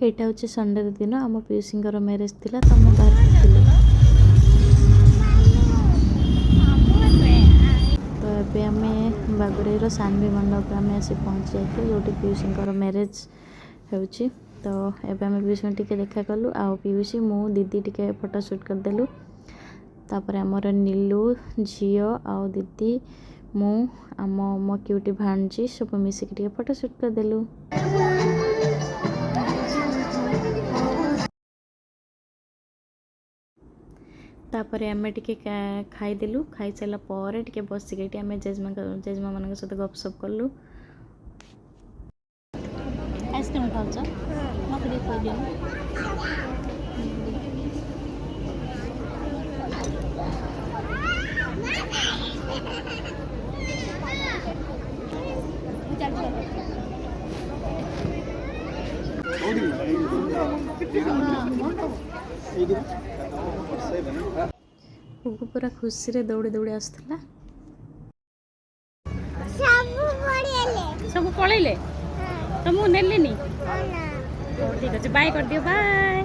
ଏଇଟା ହେଉଛି ସଣ୍ଡେ ଦିନ ଆମ ପିଉସୀଙ୍କର ମ୍ୟାରେଜ୍ ଥିଲା ତ ମୁଁ ବାହାରିଥିଲି। ତ ଏବେ ଆମେ ବାଗୁରେଇର ସାନ୍ଭି ମଣ୍ଡପରେ ଆମେ ଆସି ପହଞ୍ଚି ଯାଇଥିଲୁ ଯେଉଁଠି ପିଉସୀଙ୍କର ମ୍ୟାରେଜ୍ ହେଉଛି। ତ ଏବେ ଆମେ ପିଉସୀଙ୍କୁ ଟିକେ ଦେଖା କଲୁ ଆଉ ପିଉସୀ ମୁଁ ଦିଦି ଟିକେ ଫଟୋ ସୁଟ୍ କରିଦେଲୁ। ତାପରେ ଆମର ନୀଲୁ ଝିଅ ଆଉ ଦିଦି ମୁଁ ମୋ କ୍ୟୁଟି ଭାଣିଜୀ ସବୁ ମିଶିକି ଟିକେ ଫଟୋ ସୁଟ୍ କରିଦେଲୁ। तापर आम टे खाईदेलु खाई सारा पर टे बसिक आम जेजेमा मान सहित गपसप कलु। आइसक्रीम खाऊच मत दियो पूरा खुशी रे दौड़ी दौड़ी आसला सब पलैले तो मुझे नेलिनी। ठीक अच्छे बाय कर दियो बाय।